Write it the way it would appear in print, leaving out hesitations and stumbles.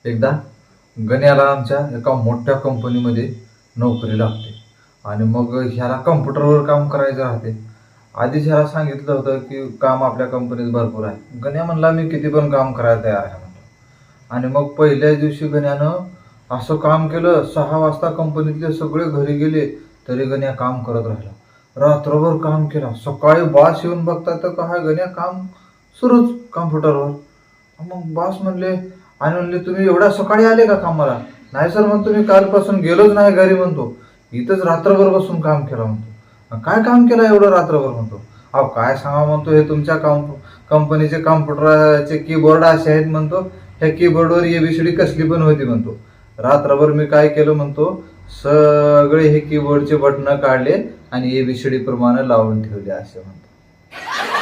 एकदा गण्याला आमच्या एका मोठ्या कंपनीमध्ये नोकरी लागते आणि मग ह्याला कम्प्युटरवर काम करायचं राहते. आधीच ह्याला सांगितलं होतं की काम आपल्या कंपनीत भरपूर आहे. गण्या म्हणला मी किती पण काम करायला तयार आहे म्हणतो. आणि मग पहिल्याच दिवशी गण्यानं असं काम केलं. 6 वाजता कंपनीतले सगळे घरी गेले तरी गण्या काम करत राहिला. रात्रभर काम केला. सकाळी बॉस येऊन बघतात तर काय गण्या काम सुरूच कम्प्युटरवर. मग बॉस म्हणले आणि म्हणले तुम्ही एवढ्या सकाळी आले का कामाला? नाही सर म्हणतो मी कालपासून गेलोच नाही घरी म्हणतो. इथंच रात्रभर बसून काम केलं म्हणतो. काय काम केलं एवढं रात्रभर म्हणतो. अहो काय सांगा म्हणतो हे तुमच्या कंपनीचे कम्प्युटरचे कीबोर्ड असे आहेत म्हणतो. ह्या कीबोर्डवर एबीसीडी कसली पण होती म्हणतो. रात्रभर मी काय केलं म्हणतो सगळे हे कीबोर्डचे बटन काढले आणि एबीसीडी प्रमाणे लावून ठेवले असे म्हणतो.